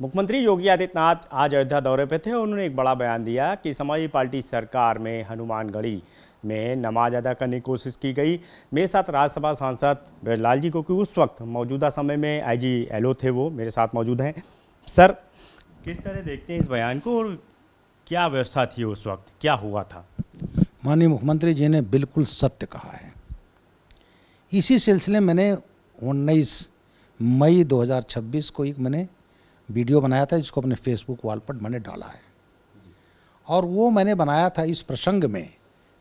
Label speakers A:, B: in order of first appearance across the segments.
A: मुख्यमंत्री योगी आदित्यनाथ आज अयोध्या दौरे पे थे और उन्होंने एक बड़ा बयान दिया कि समाजवादी पार्टी सरकार में हनुमानगढ़ी में नमाज अदा करने की कोशिश की गई। मेरे साथ राज्यसभा सांसद ब्रजलाल जी, क्योंकि उस वक्त मौजूदा समय में आईजी एलओ थे, वो मेरे साथ मौजूद हैं। सर, किस तरह देखते हैं इस बयान को और क्या व्यवस्था थी उस वक्त, क्या हुआ था?
B: माननीय मुख्यमंत्री जी ने बिल्कुल सत्य कहा है। इसी सिलसिले में मैंने 19 मई 2026 को एक मैंने वीडियो बनाया था, जिसको अपने फेसबुक वॉल पर मैंने डाला है। और वो मैंने बनाया था इस प्रसंग में,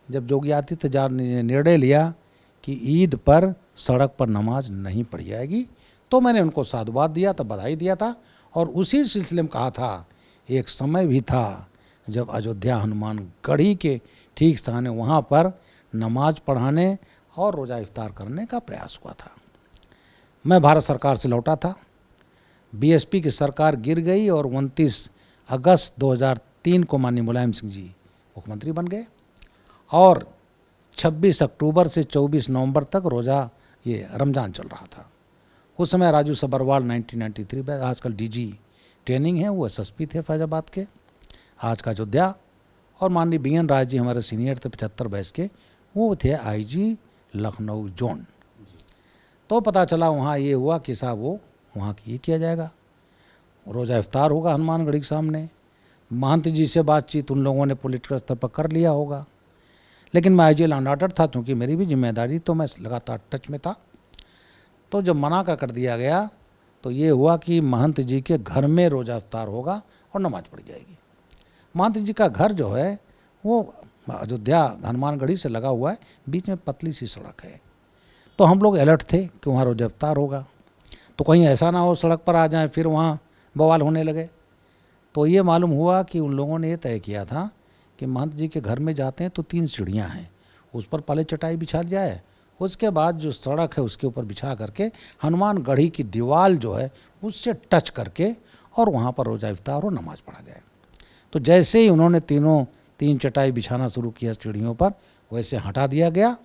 B: जब योगी आदित्यनाथ ने निर्णय लिया कि ईद पर सड़क पर नमाज नहीं पढ़ी जाएगी, तो मैंने उनको साधुवाद दिया था, बधाई दिया था। और उसी सिलसिले में कहा था, एक समय भी था जब अयोध्या हनुमानगढ़ी के ठीक स्थान वहाँ पर नमाज पढ़ाने और रोज़ा इफ्तार करने का प्रयास हुआ था। मैं भारत सरकार से लौटा था, बीएसपी की सरकार गिर गई और 29 अगस्त 2003 को माननीय मुलायम सिंह जी मुख्यमंत्री बन गए और 26 अक्टूबर से 24 नवंबर तक रोज़ा ये रमज़ान चल रहा था। उस समय राजू सबरवाल 1993 में, आजकल डीजी ट्रेनिंग है, वो एसएसपी थे फैजाबाद के, आज का अयोध्या। और माननीय बीएन राय जी हमारे सीनियर थे 75 बैच के, वो थे आईजी लखनऊ जोन। तो पता चला वहाँ ये हुआ कि साहब वो वहाँ की ये किया जाएगा, रोज़ा इफ्तार होगा हनुमानगढ़ी के सामने। महंत जी से बातचीत उन लोगों ने पॉलिटिकल स्तर पर कर लिया होगा, लेकिन मैं आईजी लैंड ऑर्डर था, क्योंकि मेरी भी जिम्मेदारी, तो मैं लगातार टच में था। तो जब मना कर दिया गया तो ये हुआ कि महंत जी के घर में रोज़ा इफ्तार होगा और नमाज पढ़ी जाएगी। महंत जी का घर जो है वो अयोध्या हनुमानगढ़ी से लगा हुआ है, बीच में पतली सी सड़क है। तो हम लोग अलर्ट थे कि वहाँ रोज़ा इफ्तार होगा, तो कहीं ऐसा ना हो सड़क पर आ जाए फिर वहाँ बवाल होने लगे। तो ये मालूम हुआ कि उन लोगों ने ये तय किया था कि महंत जी के घर में जाते हैं तो 3 सीढ़ियाँ हैं, उस पर पहले चटाई बिछा जाए, उसके बाद जो सड़क है उसके ऊपर बिछा करके हनुमानगढ़ी की दीवार जो है उससे टच करके और वहाँ पर रोज़ा इफ्तार और नमाज पढ़ा जाए। तो जैसे ही उन्होंने 3 चटाई बिछाना शुरू किया सीढ़ियों पर, वैसे हटा दिया गया,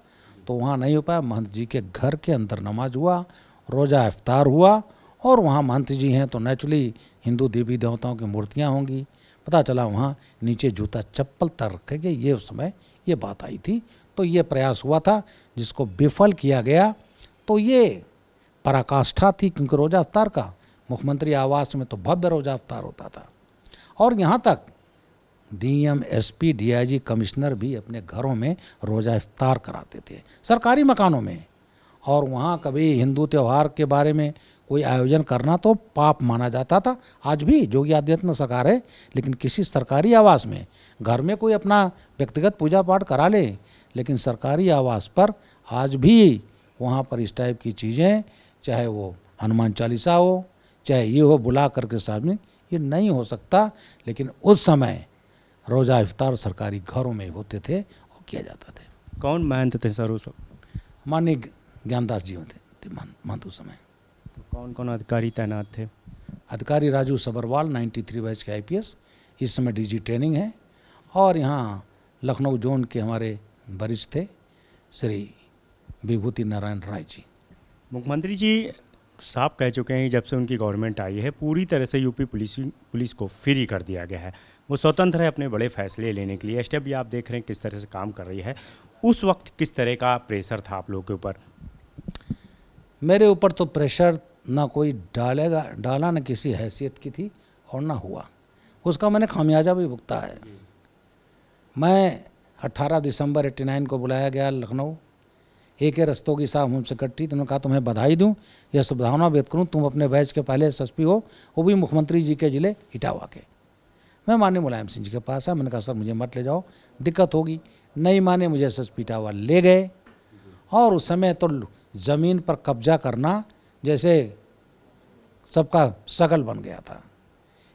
B: तो वहाँ नहीं हो पाया। महंत जी के घर के अंदर नमाज हुआ, रोज़ा इफ्तार हुआ। और वहाँ महंत जी हैं तो नेचुरली हिंदू देवी देवताओं की मूर्तियाँ होंगी। पता चला वहाँ नीचे जूता चप्पल तर रखे गए, ये उस समय ये बात आई थी। तो ये प्रयास हुआ था जिसको विफल किया गया। तो ये पराकाष्ठा थी, क्योंकि रोज़ा इफ्तार का मुख्यमंत्री आवास में तो भव्य रोज़ा इफ्तार होता था। और यहाँ तक डीएम, एसपी, डीआईजी, कमिश्नर भी अपने घरों में रोज़ा इफ्तार कराते थे, सरकारी मकानों में। और वहाँ कभी हिंदू त्यौहार के बारे में कोई आयोजन करना तो पाप माना जाता था। आज भी योगी आदित्यनाथ सरकार है, लेकिन किसी सरकारी आवास में, घर में कोई अपना व्यक्तिगत पूजा पाठ करा ले, लेकिन सरकारी आवास पर आज भी वहाँ पर इस टाइप की चीज़ें, चाहे वो हनुमान चालीसा हो, चाहे ये हो बुला करके सामने, ये नहीं हो सकता। लेकिन उस समय रोज़ा इफ्तार सरकारी घरों में होते थे और किया जाता था।
A: कौन महंत थे सर उस वक्त?
B: माननीय ज्ञानदास जी होते महंत उस समय।
A: तो कौन कौन अधिकारी तैनात थे?
B: अधिकारी राजू सबरवाल 93 बैच के आईपीएस, इस समय डीजी ट्रेनिंग है। और यहाँ लखनऊ जोन के हमारे वरिष्ठ थे श्री विभूति नारायण राय जी।
A: मुख्यमंत्री जी साफ कह चुके हैं जब से उनकी गवर्नमेंट आई है पूरी तरह से यूपी पुलिस को फ्री कर दिया गया है, वो स्वतंत्र है अपने बड़े फैसले लेने के लिए। एसटीएफ भी आप देख रहे हैं किस तरह से काम कर रही है। उस वक्त किस तरह का प्रेशर था आप लोगों के ऊपर?
B: मेरे ऊपर तो प्रेशर ना कोई डाला ना किसी हैसियत की थी और ना हुआ, उसका मैंने खामियाजा भी भुगता है। मैं 18 दिसंबर 89 को बुलाया गया लखनऊ, एक रस्तों की साहब हमसे कट्टी, तो उन्होंने कहा तुम्हें बधाई दूं, यह सद्भावना व्यक्त करूं, तुम अपने बैच के पहले एसएसपी हो, वो भी मुख्यमंत्री जी के जिले इटावा के। मैं माननीय मुलायम सिंह जी के पास आया, मैंने कहा सर मुझे मत ले जाओ, दिक्कत होगी। नहीं माने, मुझे एसएसपी इटावा ले गए। और उस समय तो ज़मीन पर कब्जा करना जैसे सबका सगल बन गया था।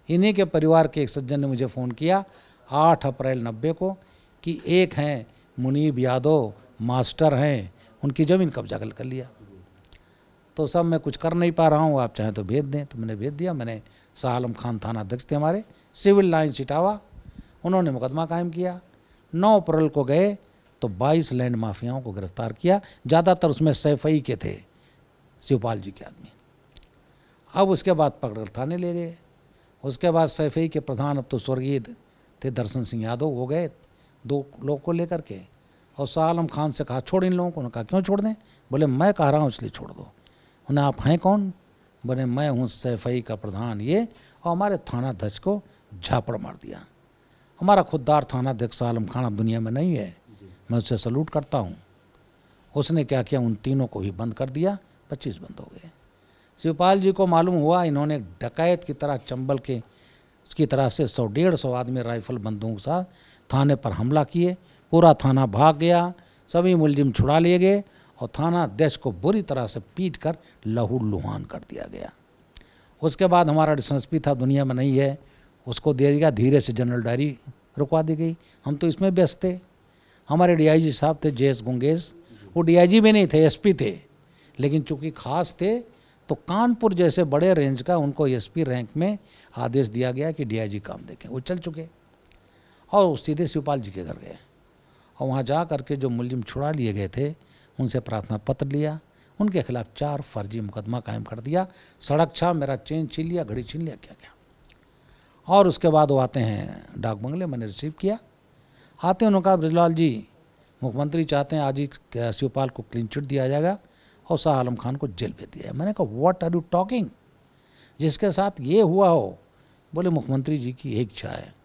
B: इन्हीं के परिवार के एक सज्जन ने मुझे फ़ोन किया 8 अप्रैल 90 को कि एक हैं मुनीब यादव मास्टर हैं, उनकी ज़मीन कब्जा कर लिया। तो सब मैं कुछ कर नहीं पा रहा हूँ, आप चाहें तो भेज दें। तो मैंने भेज दिया। मैंने शाह आलम खान थाना अध्यक्ष थे हमारे, सिविल लाइन्स इटावा, उन्होंने मुकदमा कायम किया। 9 अप्रैल को गए तो 22 लैंड माफियाओं को गिरफ्तार किया, ज़्यादातर उसमें सैफई के थे, शिवपाल जी के आदमी। अब उसके बाद पकड़ थाने ले गए। उसके बाद सैफई के प्रधान अब तो स्वर्गीय थे दर्शन सिंह यादव, वो गए 2 लोग को लेकर के और शाह आलम खान से कहा छोड़ इन लोगों को। उन्होंने कहा क्यों छोड़ दें? बोले मैं कह रहा हूँ इसलिए छोड़ दो। उन्हें आप हैं कौन? बोले मैं हूँ सैफई का प्रधान ये, और हमारे थाना अध्यक्ष को झापड़ मार दिया। हमारा खुददार थाना अध्यक्ष शाह आलम खान अब दुनिया में नहीं है, मैं उससे सलूट करता हूँ। उसने क्या किया, उन तीनों को भी बंद कर दिया, 25 बंद हो गए। शिवपाल जी को मालूम हुआ इन्होंने डकैत की तरह चंबल के उसकी तरह से 100-150 आदमी राइफल बंदूक के साथ थाने पर हमला किए। पूरा थाना भाग गया, सभी मुलजिम छुड़ा लिए गए और थाना अध्यक्ष को बुरी तरह से पीट कर लहू लुहान कर दिया गया। उसके बाद हमारा एसएसपी था, दुनिया में नहीं है, उसको दे दिया, धीरे से जनरल डायरी रुकवा दी गई। हम तो इसमें व्यस्त थे। हमारे डीआईजी साहब थे JS गुंगेश, वो डीआईजी भी नहीं थे, एसपी थे, लेकिन चूंकि खास थे तो कानपुर जैसे बड़े रेंज का उनको एसपी रैंक में आदेश दिया गया कि डीआईजी काम देखें। वो चल चुके और सीधे शिवपाल जी के घर गए और वहाँ जा करके जो मुलजिम छुड़ा लिए गए थे उनसे प्रार्थना पत्र लिया, उनके खिलाफ 4 फर्जी मुकदमा कायम कर दिया, सड़क छाप, मेरा चेन छीन लिया, घड़ी छीन लिया, क्या क्या। और उसके बाद वो आते हैं डाक बंगले, मैंने रिसीव किया। आते हैं, उन्होंने कहा बृजलाल जी मुख्यमंत्री चाहते हैं आज ही शिवपाल को क्लीन चिट दिया जाएगा और शाह आलम खान को जेल भेज दिया। मैंने कहा व्हाट आर यू टॉकिंग, जिसके साथ ये हुआ हो? बोले मुख्यमंत्री जी की एक इच्छा है।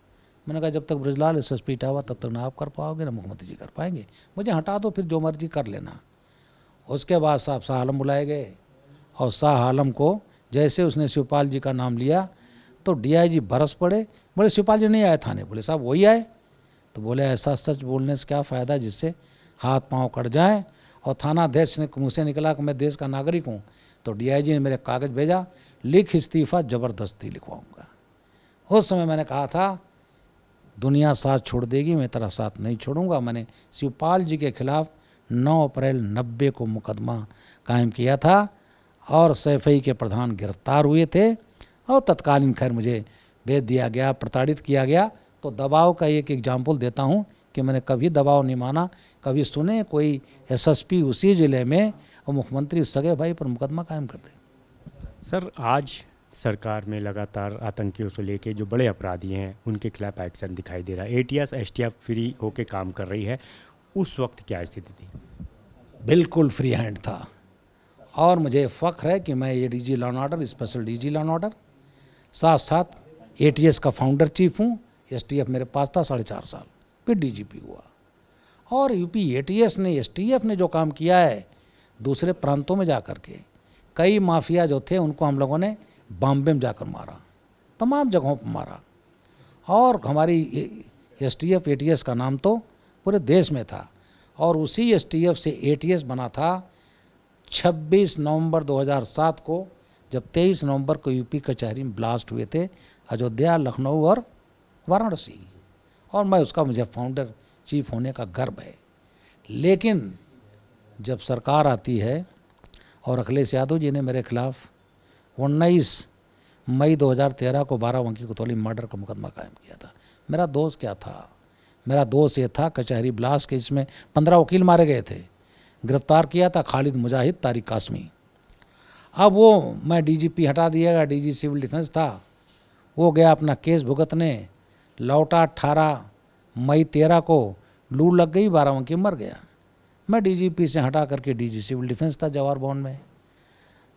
B: मैंने कहा जब तक बृजलाल एसएसपी हटा हुआ तब तक ना आप कर पाओगे ना मुख्यमंत्री जी कर पाएंगे, मुझे हटा दो, फिर जो मर्जी कर लेना। उसके बाद साहब शाह आलम बुलाए गए और शाह आलम को जैसे उसने शिवपाल जी का नाम लिया तो डीआईजी बरस पड़े। बोले शिवपाल जी नहीं आए थाने? बोले साहब वही आए। तो बोले ऐसा सच बोलने से क्या फ़ायदा जिससे हाथ पांव कट जाए। और थाना अध्यक्ष ने मुँह से निकला कि मैं देश का नागरिक हूँ, तो डीआईजी ने मेरे कागज़ भेजा, लिख इस्तीफ़ा, ज़बरदस्ती लिखवाऊँगा। उस समय मैंने कहा था दुनिया साथ छोड़ देगी, मैं तेरा साथ नहीं छोड़ूंगा। मैंने शिवपाल जी के खिलाफ 9 अप्रैल 90 को मुकदमा कायम किया था और सैफई के प्रधान गिरफ्तार हुए थे और तत्कालीन खैर मुझे भेज दिया गया, प्रताड़ित किया गया। तो दबाव का एक एग्जाम्पल देता हूँ कि मैंने कभी दबाव नहीं माना। कभी सुने कोई एसएसपी उसी ज़िले में और मुख्यमंत्री सगे भाई पर मुकदमा कायम कर दे?
A: सर आज सरकार में लगातार आतंकियों से लेके जो बड़े अपराधी हैं उनके खिलाफ एक्शन दिखाई दे रहा है, एटीएस एसटीएफ फ्री होके काम कर रही है, उस वक्त क्या स्थिति थी?
B: बिल्कुल फ्री हैंड था और मुझे फ़ख्र है कि मैं ये DG law and order, special DG law and order, साथ साथ एटीएस का फाउंडर चीफ हूँ। एसटीएफ मेरे पास था 4.5 साल, फिर डीजीपी हुआ। और यूपी एटीएस ने, एसटीएफ ने जो काम किया है दूसरे प्रांतों में जा कर के, कई माफिया जो थे उनको हम लोगों ने बॉम्बे में जाकर मारा, तमाम जगहों पर मारा। और हमारी एसटीएफ एटीएस का नाम तो पूरे देश में था और उसी एसटीएफ से एटीएस बना था 26 नवंबर 2007 को, जब 23 नवंबर को यूपी कचहरी में ब्लास्ट हुए थे अयोध्या, लखनऊ और वाराणसी। और मैं उसका, मुझे फाउंडर चीफ होने का गर्व है। लेकिन जब सरकार आती है और अखिलेश यादव जी ने मेरे खिलाफ 19 मई 2013 को बाराबंकी कोतवाली मर्डर का मुकदमा कायम किया था। मेरा दोष क्या था? मेरा दोष ये था कचहरी ब्लास्ट के, इसमें 15 वकील मारे गए थे। गिरफ्तार किया था खालिद मुजाहिद, तारिक कासमी। अब वो मैं डीजीपी हटा दिएगा, डीजी सिविल डिफेंस था, वो गया अपना केस भुगतने, लौटा 18 मई 13 को लू लग गई, बाराबंकी मर गया। मैं डीजीपी से हटा करके डीजी सिविल डिफेंस था जवाहर भवन में।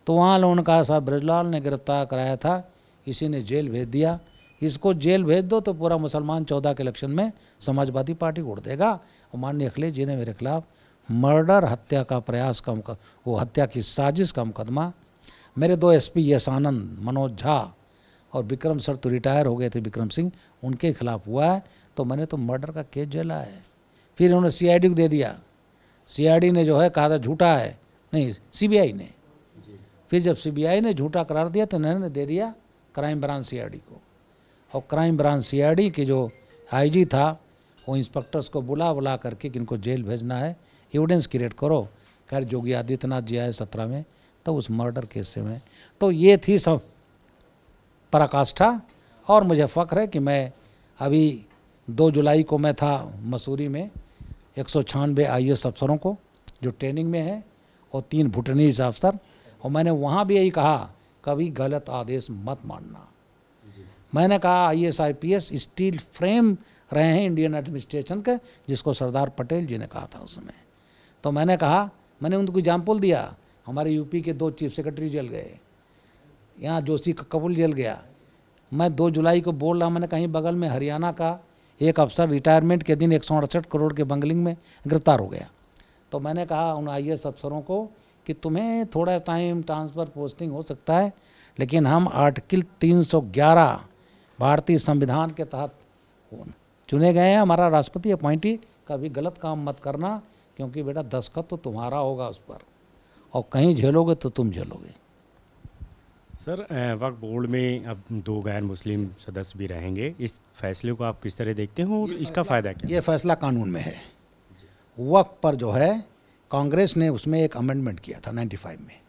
B: तो वहाँ लोगों ने कहा साहब बृजलाल ने गिरफ्तार कराया था, इसी ने जेल भेज दिया, इसको जेल भेज दो तो पूरा मुसलमान 14 के इलेक्शन में समाजवादी पार्टी उड़ देगा। और माननीय अखिलेश जी ने मेरे खिलाफ मर्डर, हत्या का प्रयास का, वो हत्या की साजिश का मुकदमा, मेरे 2 एसपी यश आनंद, मनोज झा और विक्रम सर तो रिटायर हो गए थे, विक्रम सिंह, उनके खिलाफ हुआ है। तो मैंने तो मर्डर का केस झेला है। फिर उन्होंने सीआईडी को दे दिया, सीआईडी ने जो है कहा था झूठा है, नहीं सीबीआई ने। फिर जब सीबीआई ने झूठा करार दिया तो इन्होंने दे दिया क्राइम ब्रांच सीआईडी को। और क्राइम ब्रांच सीआईडी के जो आईजी था वो इंस्पेक्टर्स को बुला करके कि इनको जेल भेजना है, एविडेंस क्रिएट करो। खैर योगी आदित्यनाथ जी आए 17 में, तो उस मर्डर केस से मैं, तो ये थी सब पराकाष्ठा। और मुझे फ़ख्र है कि मैं अभी 2 जुलाई को मैं था मसूरी में 196 आईएएस अफसरों को जो ट्रेनिंग में है और 3 भूटानीज अफसर, और मैंने वहाँ भी यही कहा कभी गलत आदेश मत मानना। मैंने कहा IAS IPS स्टील फ्रेम रहे हैं इंडियन एडमिनिस्ट्रेशन के, जिसको सरदार पटेल जी ने कहा था उस समय। तो मैंने कहा, मैंने उनको एग्जाम्पल दिया, हमारे यूपी के 2 चीफ सेक्रेटरी जेल गए, यहाँ जोशी का कपूर जेल गया। मैं 2 जुलाई को बोल रहा, मैंने कहीं बगल में हरियाणा का एक अफसर रिटायरमेंट के दिन 168 करोड़ के बंगलिंग में गिरफ्तार हो गया। तो मैंने कहा उन IAS अफसरों को कि तुम्हें थोड़ा टाइम ट्रांसफ़र पोस्टिंग हो सकता है, लेकिन हम आर्टिकल 311 भारतीय संविधान के तहत चुने गए हैं, हमारा राष्ट्रपति अपॉइंटी, कभी गलत काम मत करना, क्योंकि बेटा दस्तखत तो तुम्हारा होगा उस पर, और कहीं झेलोगे तो तुम झेलोगे।
A: सर, वक्फ बोर्ड में अब 2 गैर मुस्लिम सदस्य भी रहेंगे, इस फैसले को आप किस तरह देखते हो और इसका फ़ायदा क्या?
B: ये फैसला कानून में है। वक्फ पर जो है कांग्रेस ने उसमें एक अमेंडमेंट किया था 95 में,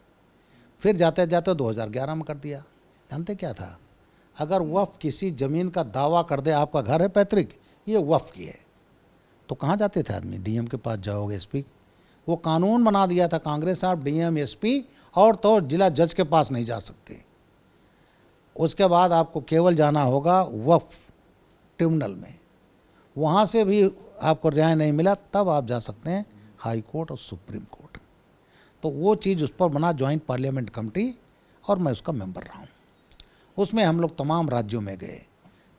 B: फिर जाते जाते 2011 में कर दिया। जानते क्या था, अगर वक्फ किसी ज़मीन का दावा कर दे, आपका घर है पैतृक, ये वक्फ की है, तो कहाँ जाते थे आदमी? DM के पास जाओगे, SP। वो कानून बना दिया था कांग्रेस, आप DM SP और तो जिला जज के पास नहीं जा सकते। उसके बाद आपको केवल जाना होगा वक्फ ट्रिब्यूनल में, वहाँ से भी आपको न्याय नहीं मिला तब आप जा सकते हैं हाई कोर्ट और सुप्रीम कोर्ट। तो वो चीज़ उस पर बना जॉइंट पार्लियामेंट कमेटी, और मैं उसका मेंबर रहा हूँ। उसमें हम लोग तमाम राज्यों में गए,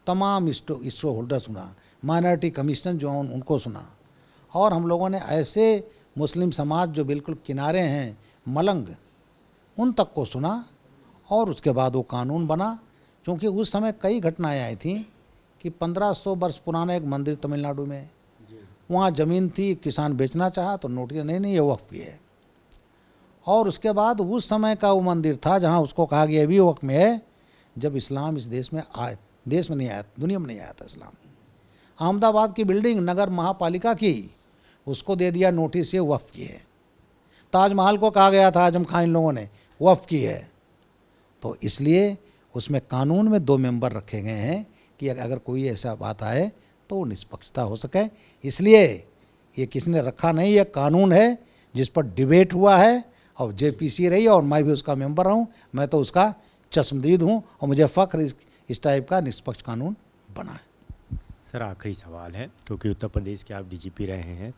B: तमाम स्टो होल्डर सुना, माइनॉरिटी कमीशन जो उनको सुना, और हम लोगों ने ऐसे मुस्लिम समाज जो बिल्कुल किनारे हैं, मलंग, उन तक को सुना, और उसके बाद वो कानून बना। क्योंकि उस समय कई घटनाएं आई थी कि 1500 वर्ष पुराना एक मंदिर तमिलनाडु में, वहाँ ज़मीन थी, किसान बेचना चाहा तो नोटिस नहीं ये वक्फ की है। और उसके बाद उस समय का वो मंदिर था जहाँ उसको कहा गया भी वक्फ में है, जब इस्लाम इस देश में नहीं आया, दुनिया में नहीं आया था इस्लाम। अहमदाबाद की बिल्डिंग नगर महापालिका की, उसको दे दिया नोटिस ये वक्फ की है। ताजमहल को कहा गया था आजम खान इन लोगों ने वक्फ की है। तो इसलिए उसमें कानून में 2 मेंबर रखे गए हैं कि अगर कोई ऐसा बात आए तो वो निष्पक्षता हो सके। इसलिए ये किसी ने रखा नहीं, ये कानून है जिस पर डिबेट हुआ है, और JPC रही, और मैं भी उसका मेंबर हूँ, मैं तो उसका चश्मदीद हूँ, और मुझे फ़ख्र इस टाइप का निष्पक्ष कानून बना है।
A: सर, आखिरी सवाल है, क्योंकि उत्तर प्रदेश के आप DGP रहे हैं,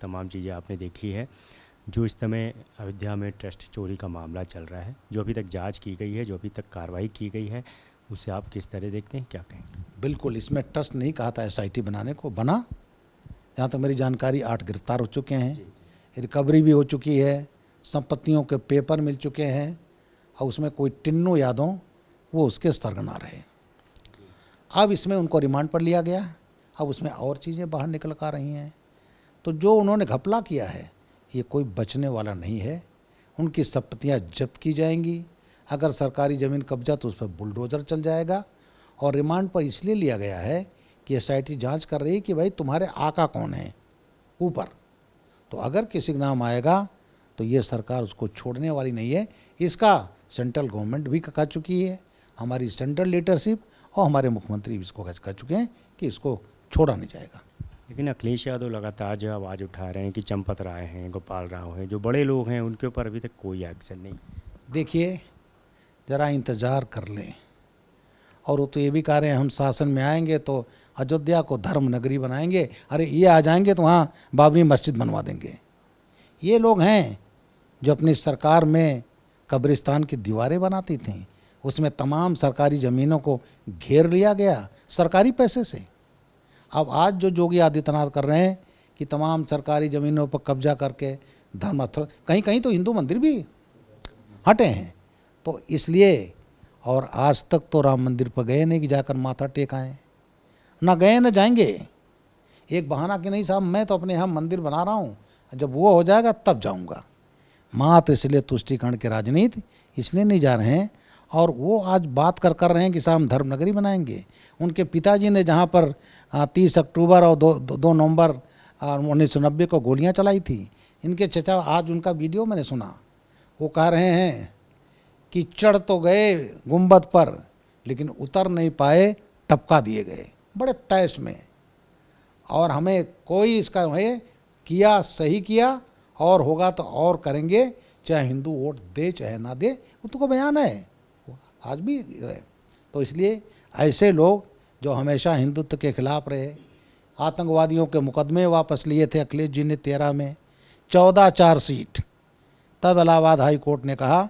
A: तमाम चीज़ें आपने देखी है, जो इस समय अयोध्या में ट्रस्ट चोरी का मामला चल रहा है, जो अभी तक जांच की गई है, जो अभी तक कार्रवाई की गई है, उसे आप किस तरह देखते हैं, क्या कहेंगे?
B: बिल्कुल, इसमें ट्रस्ट नहीं कहा था SIT बनाने को, बना। जहाँ तक मेरी जानकारी 8 गिरफ्तार हो चुके हैं, रिकवरी भी हो चुकी है, संपत्तियों के पेपर मिल चुके हैं, और उसमें कोई टिन्नू यादव वो उसके सरगना रहे। अब इसमें उनको रिमांड पर लिया गया, अब उसमें और चीज़ें बाहर निकल कर आ रही हैं। तो जो उन्होंने घपला किया है, ये कोई बचने वाला नहीं है। उनकी संपत्तियां जब्त की जाएंगी, अगर सरकारी ज़मीन कब्जा तो उस पर बुलडोज़र चल जाएगा। और रिमांड पर इसलिए लिया गया है कि SIT जांच कर रही है कि भाई तुम्हारे आका कौन है ऊपर, तो अगर किसी का नाम आएगा तो ये सरकार उसको छोड़ने वाली नहीं है। इसका सेंट्रल गवर्नमेंट भी कह चुकी है, हमारी सेंट्रल लीडरशिप और हमारे मुख्यमंत्री भी इसको कह चुके हैं कि इसको छोड़ा नहीं जाएगा।
A: लेकिन अखिलेश यादव लगातार जो आवाज़ उठा रहे हैं कि चंपत राय हैं, गोपाल राव हैं, जो बड़े लोग हैं, उनके ऊपर अभी तक कोई एक्शन नहीं।
B: देखिए, ज़रा इंतज़ार कर लें। और वो तो ये भी कह रहे हैं हम शासन में आएंगे तो अयोध्या को धर्म नगरी बनाएंगे, अरे ये आ जाएंगे तो वहाँ बाबरी मस्जिद बनवा देंगे। ये लोग हैं जो अपनी सरकार में कब्रिस्तान की दीवारें बनाती थीं, उसमें तमाम सरकारी ज़मीनों को घेर लिया गया सरकारी पैसे से। अब आज जो योगी आदित्यनाथ कर रहे हैं कि तमाम सरकारी ज़मीनों पर कब्जा करके धर्मस्थल, कहीं कहीं तो हिंदू मंदिर भी हटे हैं। तो इसलिए, और आज तक तो राम मंदिर पर गए नहीं कि जाकर माथा टेकाएं, ना गए ना जाएंगे। एक बहाना कि नहीं साहब मैं तो अपने यहाँ मंदिर बना रहा हूँ, जब वो हो जाएगा तब जाऊँगा। मात्र इसलिए तुष्टिकरण की राजनीति इसलिए नहीं जा रहे हैं। और वो आज बात कर रहे हैं कि साहब हम धर्मनगरी बनाएंगे। उनके पिताजी ने जहाँ पर 30 अक्टूबर और 2 नवंबर 1990 को गोलियाँ चलाई थी, इनके चचा, आज उनका वीडियो मैंने सुना, वो कह रहे हैं कि चढ़ तो गए गुंबद पर लेकिन उतर नहीं पाए, टपका दिए गए बड़े तैश में। और हमें कोई इसका है किया सही किया, और होगा तो और करेंगे, चाहे हिंदू वोट दे चाहे ना दे, वो तो को बयान है आज भी है। तो इसलिए ऐसे लोग जो हमेशा हिंदुत्व के खिलाफ रहे, आतंकवादियों के मुकदमे वापस लिए थे अखिलेश जी ने 13 में, 14 चार्जशीट। तब इलाहाबाद हाई कोर्ट ने कहा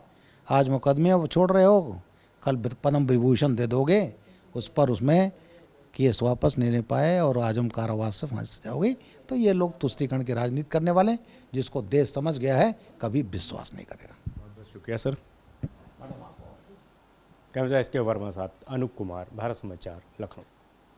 B: आज मुकदमे अब छोड़ रहे हो, कल पद्म विभूषण दे दोगे, उस पर उसमें केस वापस नहीं ले पाए और आजम कारावास से फांसी जाओगे। तो ये लोग तुष्टीकरण की राजनीति करने वाले, जिसको देश समझ गया है, कभी विश्वास नहीं करेगा।
A: बहुत बहुत शुक्रिया सर। कैमरा इसके वर्मा साहब, अनूप कुमार, भारत समाचार, लखनऊ।